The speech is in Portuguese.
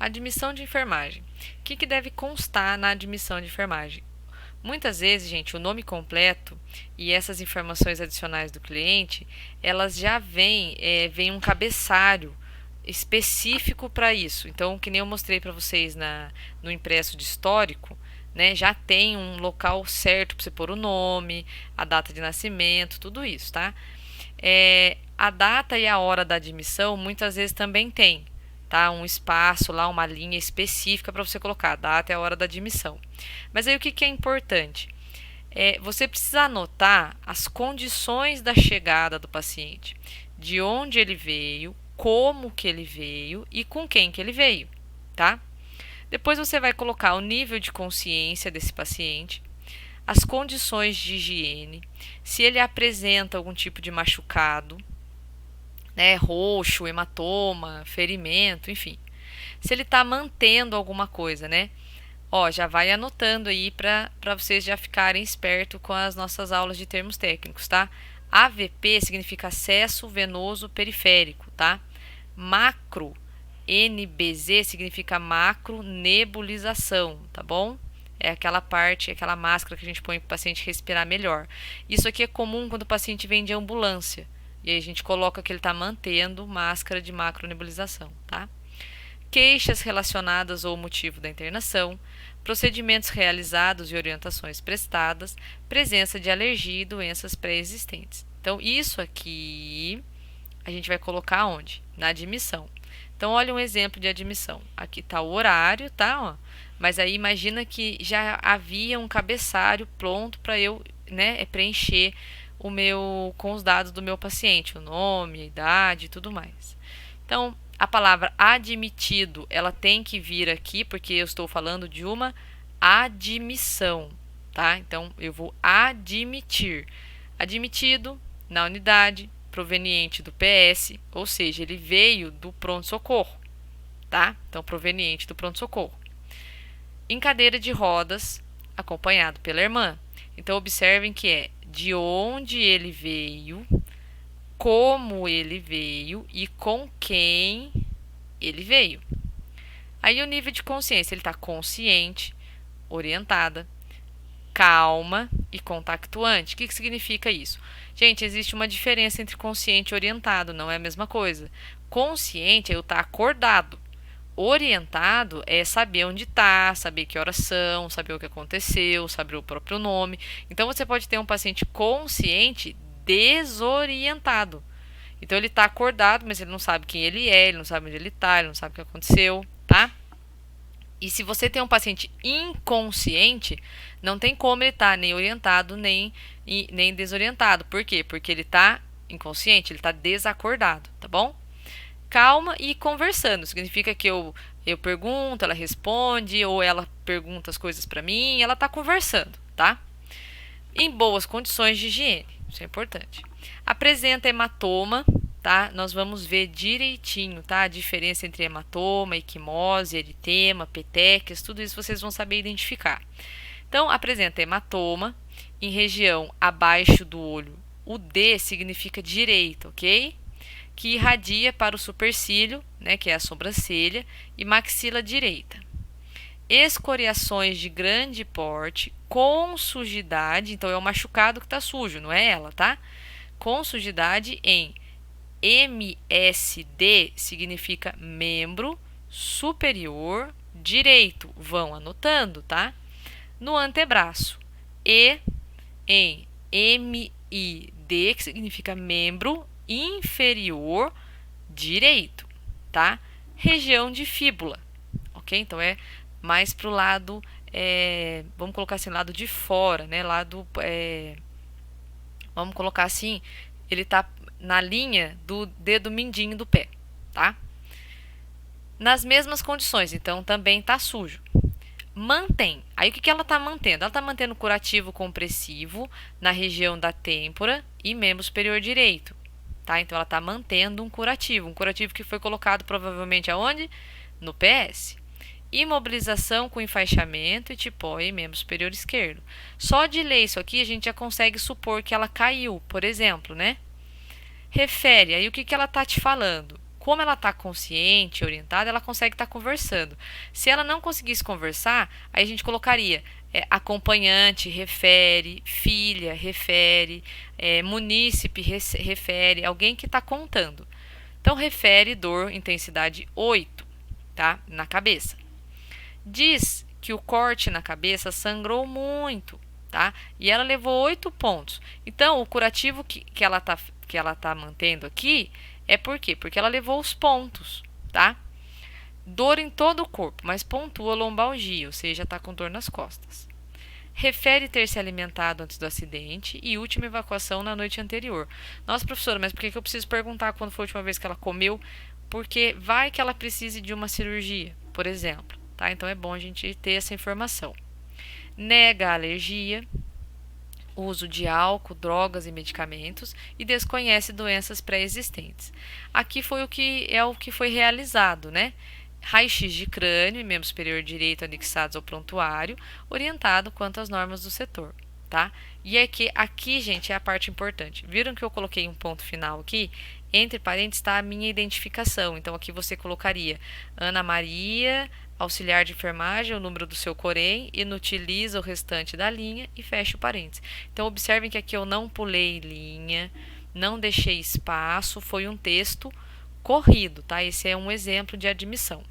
admissão de enfermagem. O que deve constar na admissão de enfermagem? Muitas vezes, gente, o nome completo e essas informações adicionais do cliente, elas já vem um cabeçalho específico para isso. Então, que nem eu mostrei para vocês no impresso de histórico, né, já tem um local certo para você pôr o nome, a data de nascimento, tudo isso, tá? A data e a hora da admissão muitas vezes também tem, tá? Um espaço lá, uma linha específica para você colocar a data e a hora da admissão. Mas aí o que é importante? Você precisa anotar as condições da chegada do paciente, de onde ele veio, como que ele veio e com quem que ele veio, tá? Depois você vai colocar o nível de consciência desse paciente, as condições de higiene, se ele apresenta algum tipo de machucado, né, roxo, hematoma, ferimento, enfim. Se ele está mantendo alguma coisa, né? Ó, já vai anotando aí para vocês já ficarem espertos com as nossas aulas de termos técnicos, tá? AVP significa acesso venoso periférico, tá? Macro NBZ significa macro nebulização, tá bom? É aquela parte, aquela máscara que a gente põe para o paciente respirar melhor. Isso aqui é comum quando o paciente vem de ambulância. E aí a gente coloca que ele está mantendo máscara de macronebulização, tá? Queixas relacionadas ao motivo da internação, procedimentos realizados e orientações prestadas, presença de alergia e doenças pré-existentes. Então, isso aqui a gente vai colocar onde? Na admissão. Então, olha um exemplo de admissão. Aqui está o horário, tá? Ó. Mas aí imagina que já havia um cabeçalho pronto para eu, né, preencher com os dados do meu paciente, o nome, a idade e tudo mais. Então, a palavra admitido, ela tem que vir aqui, porque eu estou falando de uma admissão, tá? Então, eu vou admitir. Admitido na unidade, proveniente do PS, ou seja, ele veio do pronto-socorro, tá? Então, proveniente do pronto-socorro. Em cadeira de rodas, acompanhado pela irmã. Então, observem que é de onde ele veio, como ele veio e com quem ele veio. Aí o nível de consciência, ele está consciente, orientada, calma e contactuante. O que significa isso? Gente, existe uma diferença entre consciente e orientado, não é a mesma coisa. Consciente é eu estar acordado. Orientado é saber onde está, saber que horas são, saber o que aconteceu, saber o próprio nome. Então, você pode ter um paciente consciente desorientado. Então, ele está acordado, mas ele não sabe quem ele é, ele não sabe onde ele está, ele não sabe o que aconteceu, tá? E se você tem um paciente inconsciente, não tem como ele estar nem orientado, nem desorientado. Por quê? Porque ele está inconsciente, ele está desacordado, tá bom? Calma e conversando. Significa que eu pergunto, ela responde, ou ela pergunta as coisas para mim, ela está conversando, tá? Em boas condições de higiene, isso é importante. Apresenta hematoma, tá? Nós vamos ver direitinho, tá? A diferença entre hematoma, equimose, eritema, petequias, tudo isso vocês vão saber identificar. Então, apresenta hematoma em região abaixo do olho. O D significa direita, ok? Que irradia para o supercílio, né, que é a sobrancelha, e maxila direita. Escoriações de grande porte, com sujidade, então é o machucado que está sujo, não é ela, tá? Com sujidade em MSD, significa membro superior direito. Vão anotando, tá? No antebraço. E em MID, que significa membro inferior direito, tá? Região de fíbula, ok? Então, é mais pro lado, vamos colocar assim, lado de fora, né? Vamos colocar assim, ele tá na linha do dedo mindinho do pé, tá? Nas mesmas condições, então também tá sujo. Mantém. Aí o que ela está mantendo? Ela está mantendo curativo compressivo na região da têmpora e membro superior direito. Tá? Então ela está mantendo um curativo que foi colocado provavelmente aonde? No PS. Imobilização com enfaixamento e tipóia em membro superior esquerdo. Só de ler isso aqui a gente já consegue supor que ela caiu, por exemplo, né? Refere. Aí o que ela está te falando? como ela está consciente, orientada, ela consegue estar conversando. Se ela não conseguisse conversar, aí a gente colocaria acompanhante, refere, filha, refere, munícipe, refere, alguém que está contando. Então, refere dor, intensidade 8, tá? Na cabeça. Diz que o corte na cabeça sangrou muito, tá? E ela levou 8 pontos. Então, o curativo que ela tá mantendo aqui é por quê? Porque ela levou os pontos, tá? Dor em todo o corpo, mas pontua lombalgia, ou seja, está com dor nas costas. Refere ter se alimentado antes do acidente e última evacuação na noite anterior. Nossa, professora, mas por que eu preciso perguntar quando foi a última vez que ela comeu? Porque vai que ela precise de uma cirurgia, por exemplo, tá? Então é bom a gente ter essa informação. Nega a alergia, uso de álcool, drogas e medicamentos e desconhece doenças pré-existentes. Aqui foi o que foi realizado, né? Raio-x de crânio e membro superior direito anexados ao prontuário, orientado quanto às normas do setor, tá? E aqui, gente, é a parte importante. Viram que eu coloquei um ponto final aqui? Entre parênteses está a minha identificação. Então, aqui você colocaria Ana Maria, auxiliar de enfermagem, o número do seu Corém, inutiliza o restante da linha e fecha o parênteses. Então, observem que aqui eu não pulei linha, não deixei espaço, foi um texto corrido, tá? Esse é um exemplo de admissão.